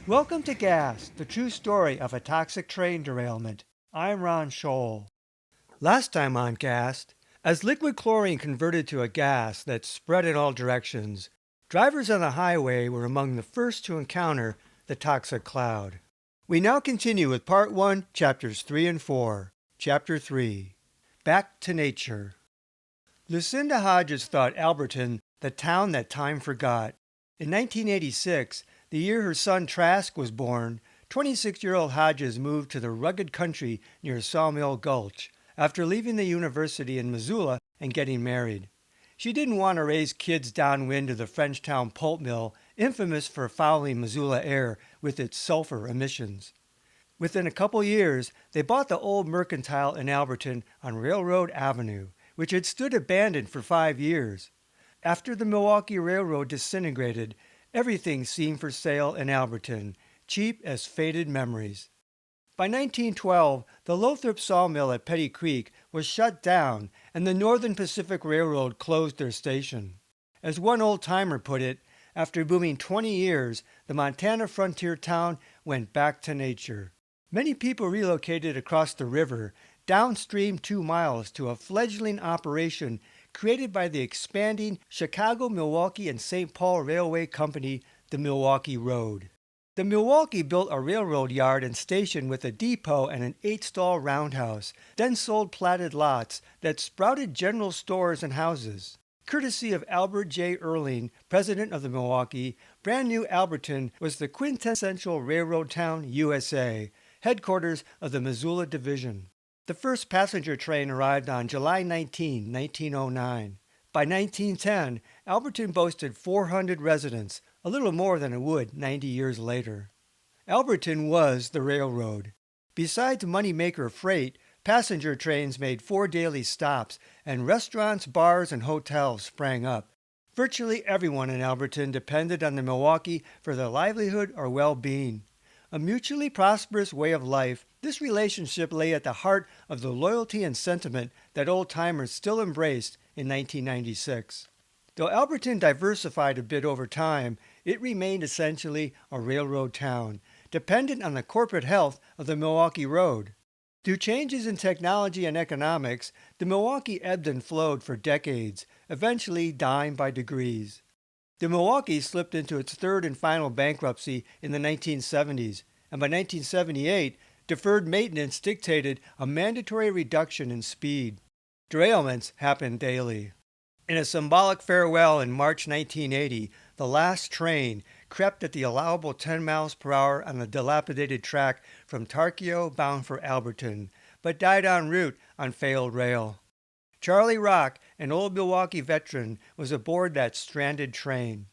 Welcome to Gas, the true story of a toxic train derailment. I'm Ron Scholl. Last time on Gas, as liquid chlorine converted to a gas that spread in all directions, drivers on the highway were among the first to encounter the toxic cloud. We now continue with Part 1, Chapters 3 and 4. Chapter 3, Back to Nature. Lucinda Hodges thought Alberton the town that time forgot. In 1986, the year her son Trask was born, 26-year-old Hodges moved to the rugged country near Sawmill Gulch after leaving the university in Missoula and getting married. She didn't want to raise kids downwind of the Frenchtown pulp mill, infamous for fouling Missoula air with its sulfur emissions. Within a couple years, they bought the old mercantile in Alberton on Railroad Avenue, which had stood abandoned for 5 years. After the Milwaukee Railroad disintegrated, everything seemed for sale in Alberton, cheap as faded memories. By 1912, the Lothrop sawmill at Petty Creek was shut down and the Northern Pacific Railroad closed their station. As one old-timer put it, after booming 20 years, the Montana frontier town went back to nature. Many people relocated across the river, downstream 2 miles to a fledgling operation created by the expanding Chicago, Milwaukee, and St. Paul Railway Company, the Milwaukee Road. The Milwaukee built a railroad yard and station with a depot and an 8-stall roundhouse, then sold platted lots that sprouted general stores and houses. Courtesy of Albert J. Erling, president of the Milwaukee, brand new Alberton was the quintessential railroad town USA, headquarters of the Missoula Division. The first passenger train arrived on July 19, 1909. By 1910, Alberton boasted 400 residents, a little more than it would 90 years later. Alberton was the railroad. Besides moneymaker freight, passenger trains made 4 daily stops, and restaurants, bars, and hotels sprang up. Virtually everyone in Alberton depended on the Milwaukee for their livelihood or well-being. A mutually prosperous way of life, this relationship lay at the heart of the loyalty and sentiment that old-timers still embraced in 1996. Though Alberton diversified a bit over time, it remained essentially a railroad town, dependent on the corporate health of the Milwaukee Road. Through changes in technology and economics, the Milwaukee ebbed and flowed for decades, eventually dying by degrees. The Milwaukee slipped into its third and final bankruptcy in the 1970s, and by 1978, deferred maintenance dictated a mandatory reduction in speed. Derailments happened daily. In a symbolic farewell in March 1980, the last train crept at the allowable 10 miles per hour on the dilapidated track from Tarkio bound for Alberton, but died en route on failed rail. Charlie Rock, an old Milwaukee veteran, was aboard that stranded train.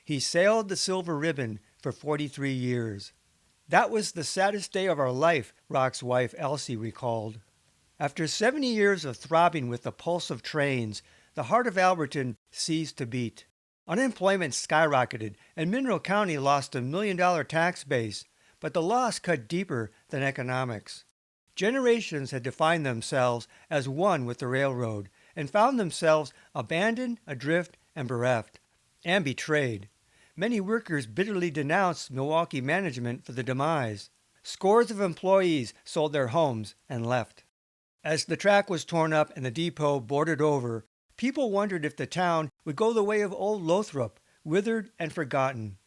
He sailed the Silver Ribbon for 43 years. That was the saddest day of our life, Rock's wife Elsie recalled. After 70 years of throbbing with the pulse of trains, the heart of Alberton ceased to beat. Unemployment skyrocketed, and Mineral County lost $1 million tax base, but the loss cut deeper than economics. Generations had defined themselves as one with the railroad and found themselves abandoned, adrift, and bereft, and betrayed. Many workers bitterly denounced Milwaukee management for the demise. Scores of employees sold their homes and left. As the track was torn up and the depot boarded over, people wondered if the town would go the way of old Lothrop, withered and forgotten.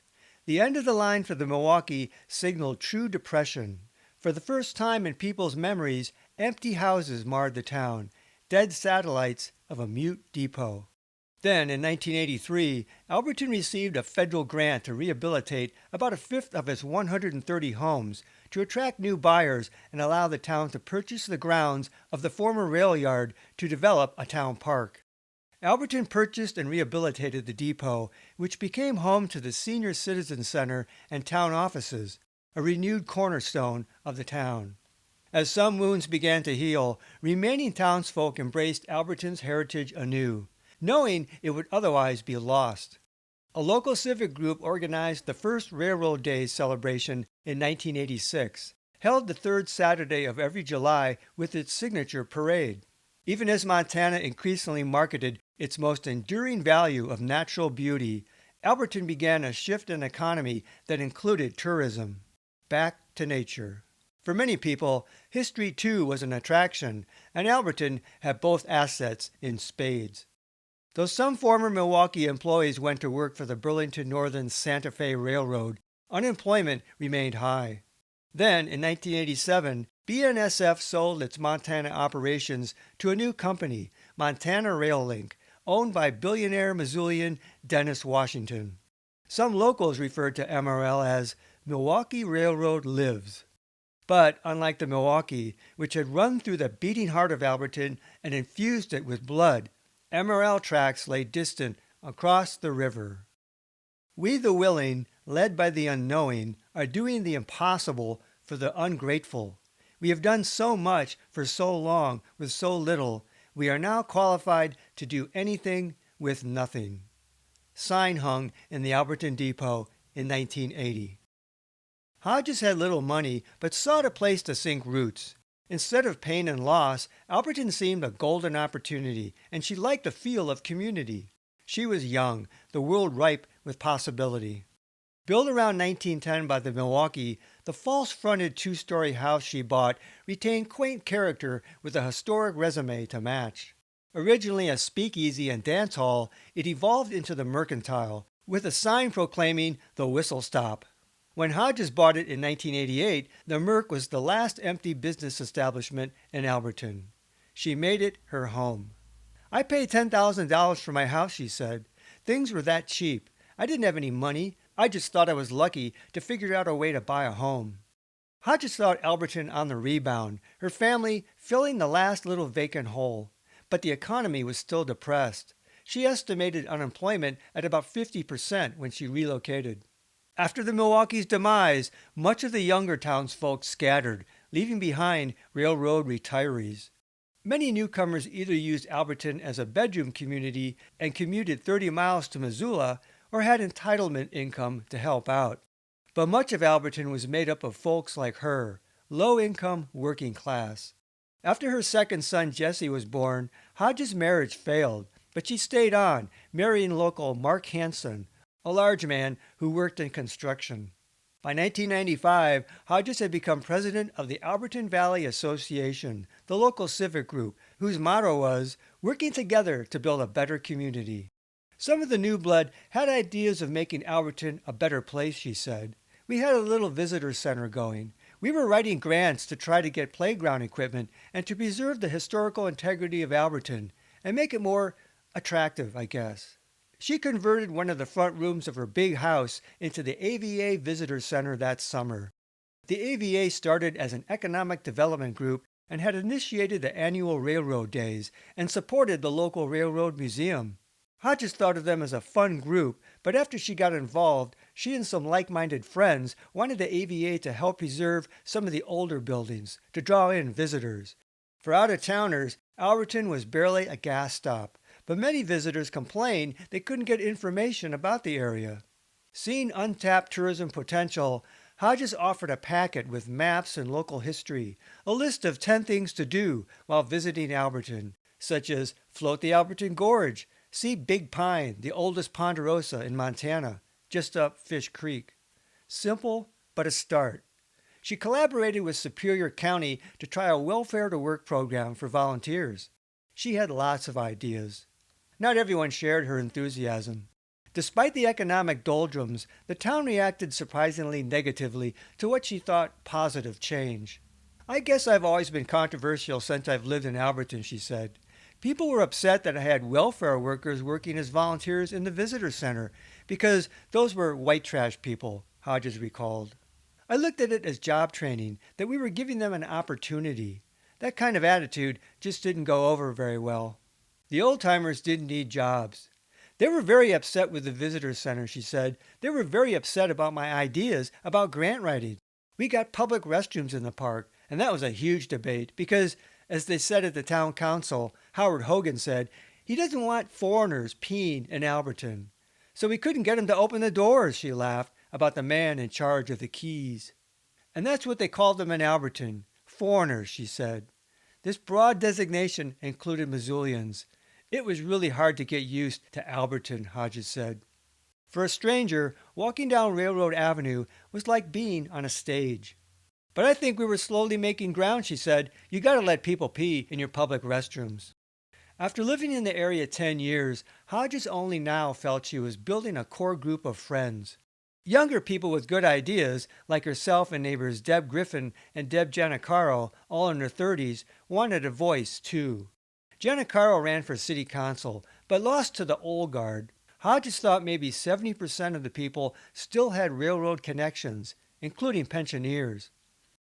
The end of the line for the Milwaukee signaled true depression. For the first time in people's memories, empty houses marred the town, dead satellites of a mute depot. Then, in 1983, Alberton received a federal grant to rehabilitate about a fifth of its 130 homes to attract new buyers and allow the town to purchase the grounds of the former rail yard to develop a town park. Alberton purchased and rehabilitated the depot, which became home to the Senior Citizen Center and town offices, a renewed cornerstone of the town. As some wounds began to heal, remaining townsfolk embraced Alberton's heritage anew, knowing it would otherwise be lost. A local civic group organized the first Railroad Days celebration in 1986, held the third Saturday of every July with its signature parade. Even as Montana increasingly marketed its most enduring value of natural beauty, Alberton began a shift in economy that included tourism. Back to nature. For many people, history too was an attraction, and Alberton had both assets in spades. Though some former Milwaukee employees went to work for the Burlington Northern Santa Fe Railroad, unemployment remained high. Then, in 1987, BNSF sold its Montana operations to a new company, Montana Rail Link, owned by billionaire Missoulian Dennis Washington. Some locals referred to MRL as Milwaukee Railroad Lives. But unlike the Milwaukee, which had run through the beating heart of Alberton and infused it with blood, MRL tracks lay distant across the river. We the willing, led by the unknowing, are doing the impossible for the ungrateful. We have done so much for so long with so little, we are now qualified to do anything with nothing. Sign hung in the Alberton Depot in 1980. Hodges had little money, but sought a place to sink roots. Instead of pain and loss, Alberton seemed a golden opportunity, and she liked the feel of community. She was young, the world ripe with possibility. Built around 1910 by the Milwaukee, the false-fronted two-story house she bought retained quaint character with a historic resume to match. Originally a speakeasy and dance hall, it evolved into the Mercantile, with a sign proclaiming the whistle stop. When Hodges bought it in 1988, the Merc was the last empty business establishment in Alberton. She made it her home. I paid $10,000 for my house, she said. Things were that cheap. I didn't have any money. I just thought I was lucky to figure out a way to buy a home. Hodges thought Alberton on the rebound, her family filling the last little vacant hole. But the economy was still depressed. She estimated unemployment at about 50% when she relocated. After the Milwaukee's demise, much of the younger townsfolk scattered, leaving behind railroad retirees. Many newcomers either used Alberton as a bedroom community and commuted 30 miles to Missoula, or had entitlement income to help out. But much of Alberton was made up of folks like her, low-income working class. After her second son Jesse was born, Hodges' marriage failed, but she stayed on, marrying local Mark Hanson, a large man who worked in construction. By 1995, Hodges had become president of the Alberton Valley Association, the local civic group, whose motto was, "Working together to build a better community." Some of the new blood had ideas of making Alberton a better place, she said. We had a little visitor center going. We were writing grants to try to get playground equipment and to preserve the historical integrity of Alberton and make it more attractive, I guess. She converted one of the front rooms of her big house into the AVA Visitor Center that summer. The AVA started as an economic development group and had initiated the annual railroad days and supported the local railroad museum. Hodges thought of them as a fun group, but after she got involved, she and some like-minded friends wanted the AVA to help preserve some of the older buildings, to draw in visitors. For out-of-towners, Alberton was barely a gas stop, but many visitors complained they couldn't get information about the area. Seeing untapped tourism potential, Hodges offered a packet with maps and local history, a list of 10 things to do while visiting Alberton, such as float the Alberton Gorge, see Big Pine, the oldest ponderosa in Montana, just up Fish Creek. Simple, but a start. She collaborated with Superior County to try a welfare-to-work program for volunteers. She had lots of ideas. Not everyone shared her enthusiasm. Despite the economic doldrums, the town reacted surprisingly negatively to what she thought positive change. I guess I've always been controversial since I've lived in Alberton, she said. People were upset that I had welfare workers working as volunteers in the visitor center because those were white trash people, Hodges recalled. I looked at it as job training, that we were giving them an opportunity. That kind of attitude just didn't go over very well. The old-timers didn't need jobs. They were very upset with the visitor center, she said. They were very upset about my ideas about grant writing. We got public restrooms in the park, and that was a huge debate because, as they said at the town council, Howard Hogan said, he doesn't want foreigners peeing in Alberton. So we couldn't get him to open the doors, she laughed, about the man in charge of the keys. And that's what they called them in Alberton, foreigners, she said. This broad designation included Missoulians. It was really hard to get used to Alberton, Hodges said. For a stranger, walking down Railroad Avenue was like being on a stage. But I think we were slowly making ground, she said. You gotta let people pee in your public restrooms. After living in the area 10 years, Hodges only now felt she was building a core group of friends. Younger people with good ideas, like herself and neighbors Deb Griffin and Deb Giannicaro, all in their 30s, wanted a voice too. Giannicaro ran for city council, but lost to the old guard. Hodges thought maybe 70% of the people still had railroad connections, including pensioners.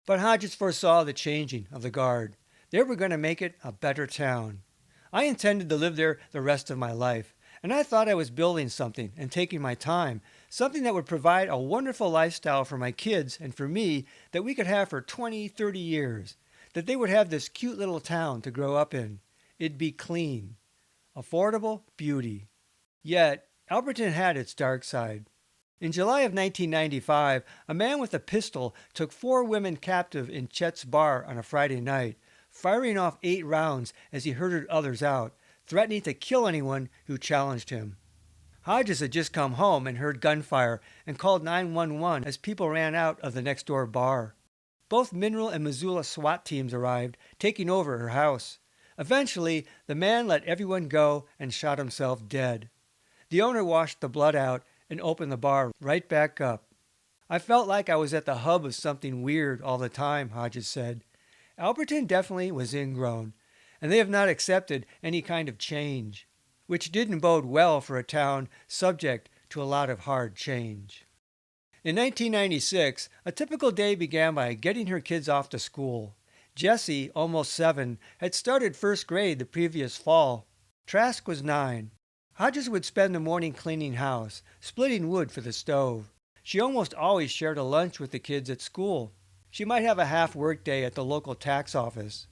But Hodges foresaw the changing of the guard. They were going to make it a better town. I intended to live there the rest of my life, and I thought I was building something and taking my time, something that would provide a wonderful lifestyle for my kids and for me that we could have for 20, 30 years, that they would have this cute little town to grow up in. It'd be clean, affordable beauty. Yet, Alberton had its dark side. In July of 1995, a man with a pistol took 4 women captive in Chet's bar on a Friday night, firing off 8 rounds as he herded others out, threatening to kill anyone who challenged him. Hodges had just come home and heard gunfire and called 911 as people ran out of the next door bar. Both Mineral and Missoula SWAT teams arrived, taking over her house. Eventually, the man let everyone go and shot himself dead. The owner washed the blood out and opened the bar right back up. I felt like I was at the hub of something weird all the time, Hodges said. Alberton definitely was ingrown, and they have not accepted any kind of change, which didn't bode well for a town subject to a lot of hard change. In 1996, a typical day began by getting her kids off to school. Jessie, almost 7, had started first grade the previous fall. Trask was 9. Hodges would spend the morning cleaning house, splitting wood for the stove. She almost always shared a lunch with the kids at school. She might have a half-work day at the local tax office.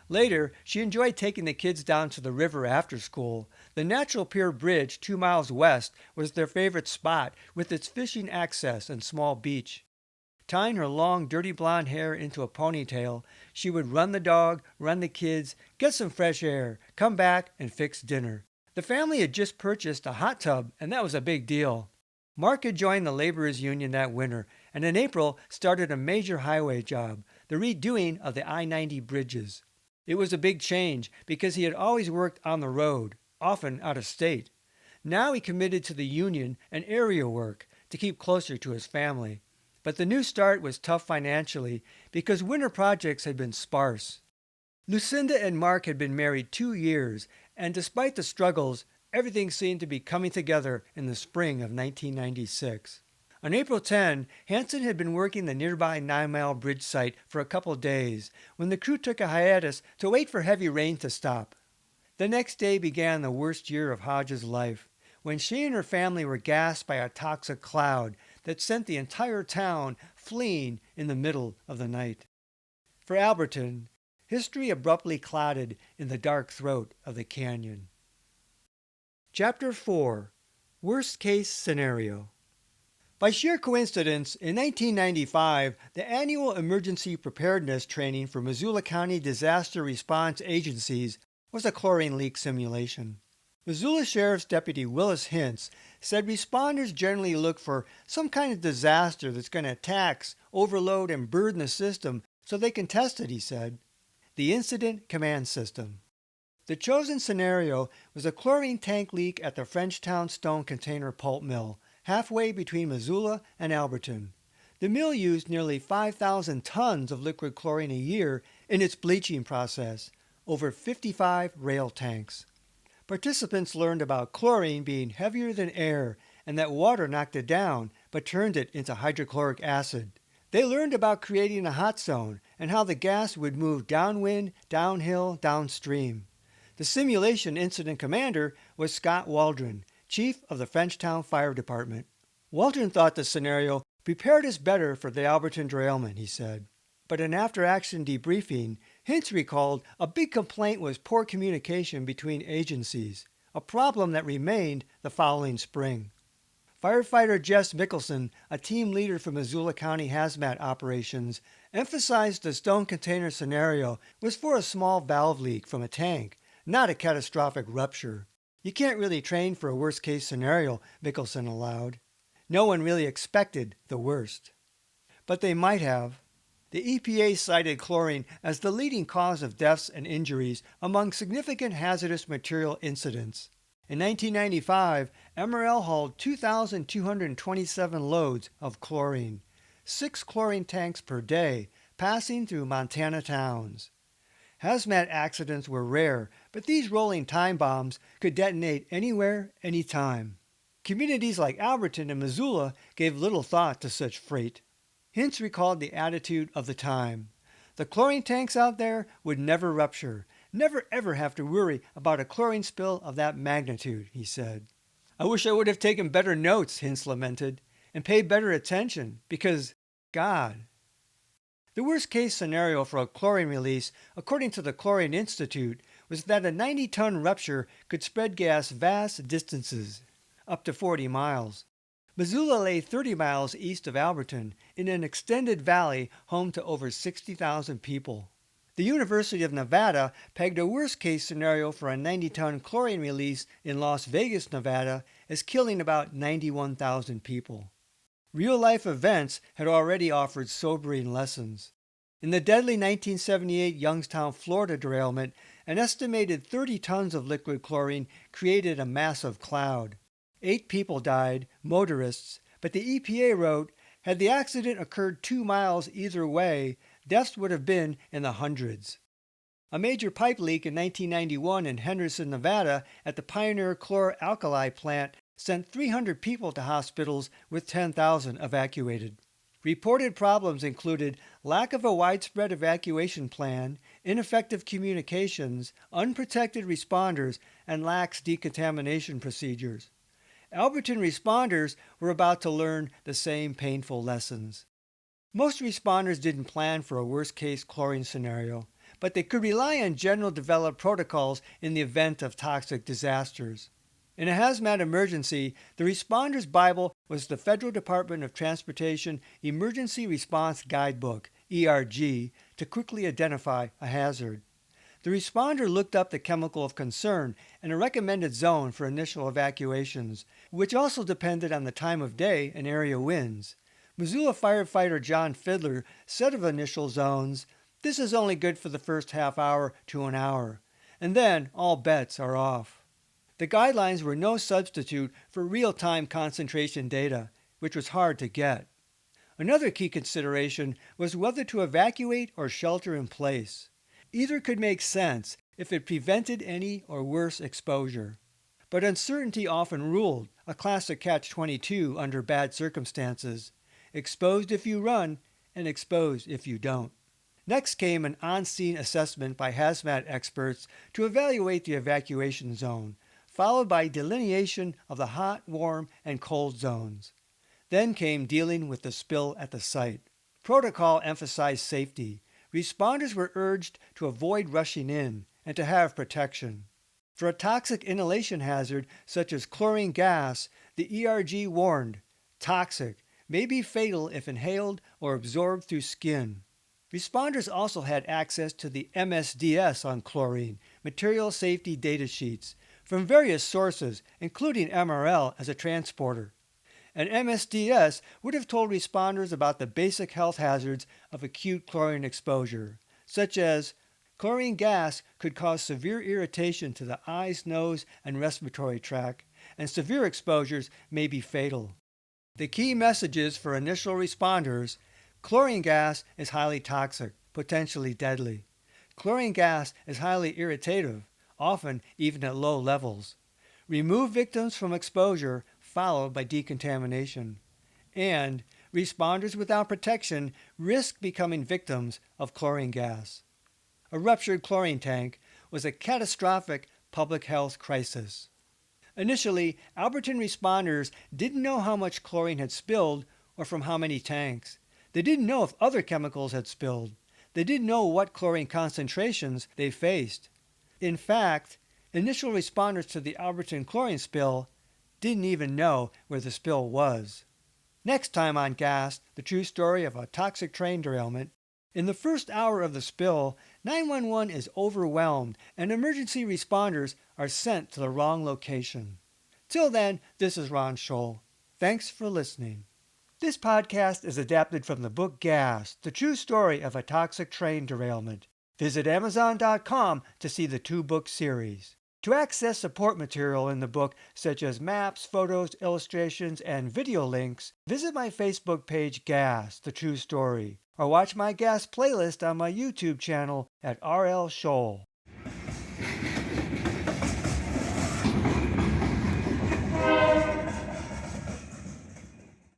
Later, she enjoyed taking the kids down to the river after school. The Natural Pier Bridge 2 miles west was their favorite spot with its fishing access and small beach. Tying her long, dirty blonde hair into a ponytail, she would run the dog, run the kids, get some fresh air, come back, and fix dinner. The family had just purchased a hot tub, and that was a big deal. Mark had joined the laborers' union that winter, and in April started a major highway job, the redoing of the I-90 bridges. It was a big change because he had always worked on the road, often out of state. Now he committed to the union and area work to keep closer to his family. But the new start was tough financially because winter projects had been sparse. Lucinda and Mark had been married 2 years, and despite the struggles, everything seemed to be coming together in the spring of 1996. On April 10, Hanson had been working the nearby 9-mile bridge site for a couple days when the crew took a hiatus to wait for heavy rain to stop. The next day began the worst year of Hodges' life, when she and her family were gassed by a toxic cloud that sent the entire town fleeing in the middle of the night. For Alberton, history abruptly clouded in the dark throat of the canyon. Chapter 4. Worst Case Scenario. By sheer coincidence, in 1995, the annual emergency preparedness training for Missoula County disaster response agencies was a chlorine leak simulation. Missoula Sheriff's Deputy Willis Hintz said responders generally look for some kind of disaster that's going to tax, overload, and burden the system so they can test it, he said. The Incident Command System. The chosen scenario was a chlorine tank leak at the Frenchtown Stone Container Pulp Mill, halfway between Missoula and Alberton. The mill used nearly 5,000 tons of liquid chlorine a year in its bleaching process, over 55 rail tanks. Participants learned about chlorine being heavier than air and that water knocked it down but turned it into hydrochloric acid. They learned about creating a hot zone and how the gas would move downwind, downhill, downstream. The simulation incident commander was Scott Waldron, chief of the Frenchtown Fire Department. Waldron thought the scenario prepared us better for the Alberton derailment, he said. But in after-action debriefing, Hintz recalled a big complaint was poor communication between agencies, a problem that remained the following spring. Firefighter Jess Mickelson, a team leader for Missoula County Hazmat Operations, emphasized the stone container scenario was for a small valve leak from a tank, not a catastrophic rupture. You can't really train for a worst-case scenario, Mickelson allowed. No one really expected the worst. But they might have. The EPA cited chlorine as the leading cause of deaths and injuries among significant hazardous material incidents. In 1995, MRL hauled 2,227 loads of chlorine, 6 chlorine tanks per day, passing through Montana towns. Hazmat accidents were rare, but these rolling time bombs could detonate anywhere, anytime. Communities like Alberton and Missoula gave little thought to such freight. Hintz recalled the attitude of the time. The chlorine tanks out there would never rupture, never ever have to worry about a chlorine spill of that magnitude, he said. I wish I would have taken better notes, Hintz lamented, and paid better attention, because, God. The worst case scenario for a chlorine release, according to the Chlorine Institute, was that a 90-ton rupture could spread gas vast distances, up to 40 miles. Missoula lay 30 miles east of Alberton, in an extended valley home to over 60,000 people. The University of Nevada pegged a worst-case scenario for a 90-ton chlorine release in Las Vegas, Nevada, as killing about 91,000 people. Real-life events had already offered sobering lessons. In the deadly 1978 Youngstown, Florida derailment, an estimated 30 tons of liquid chlorine created a massive cloud. 8 people died, motorists, but the EPA wrote, had the accident occurred 2 miles either way, deaths would have been in the hundreds. A major pipe leak in 1991 in Henderson, Nevada at the Pioneer Chlor-Alkali plant sent 300 people to hospitals with 10,000 evacuated. Reported problems included lack of a widespread evacuation plan, ineffective communications, unprotected responders, and lax decontamination procedures. Alberton responders were about to learn the same painful lessons. Most responders didn't plan for a worst-case chlorine scenario, but they could rely on general developed protocols in the event of toxic disasters. In a hazmat emergency, the Responders' Bible was the Federal Department of Transportation Emergency Response Guidebook, ERG, to quickly identify a hazard. The responder looked up the chemical of concern and a recommended zone for initial evacuations, which also depended on the time of day and area winds. Missoula firefighter John Fiddler said of initial zones, "This is only good for the first half hour to an hour, and then all bets are off." The guidelines were no substitute for real-time concentration data, which was hard to get. Another key consideration was whether to evacuate or shelter in place. Either could make sense if it prevented any or worse exposure. But uncertainty often ruled, a classic catch-22 under bad circumstances. Exposed if you run, and exposed if you don't. Next came an on-scene assessment by hazmat experts to evaluate the evacuation zone, followed by delineation of the hot, warm, and cold zones. Then came dealing with the spill at the site. Protocol emphasized safety. Responders were urged to avoid rushing in and to have protection. For a toxic inhalation hazard such as chlorine gas, the ERG warned, toxic, may be fatal if inhaled or absorbed through skin. Responders also had access to the MSDS on chlorine, material safety data sheets, from various sources, including MRL as a transporter. An MSDS would have told responders about the basic health hazards of acute chlorine exposure, such as chlorine gas could cause severe irritation to the eyes, nose, and respiratory tract, and severe exposures may be fatal. The key messages for initial responders: chlorine gas is highly toxic, potentially deadly. Chlorine gas is highly irritative, often even at low levels. Remove victims from exposure, followed by decontamination. And responders without protection risk becoming victims of chlorine gas. A ruptured chlorine tank was a catastrophic public health crisis. Initially, Alberton responders didn't know how much chlorine had spilled or from how many tanks. They didn't know if other chemicals had spilled. They didn't know what chlorine concentrations they faced. In fact, initial responders to the Alberton chlorine spill didn't even know where the spill was. Next time on Gas, the true story of a toxic train derailment. In the first hour of the spill, 911 is overwhelmed and emergency responders are sent to the wrong location. Till then, this is Ron Scholl. Thanks for listening. This podcast is adapted from the book Gas, the true story of a toxic train derailment. Visit Amazon.com to see the 2-book series. To access support material in the book, such as maps, photos, illustrations, and video links, visit my Facebook page Gas, the true story, or watch my Gas playlist on my YouTube channel at RL Scholl.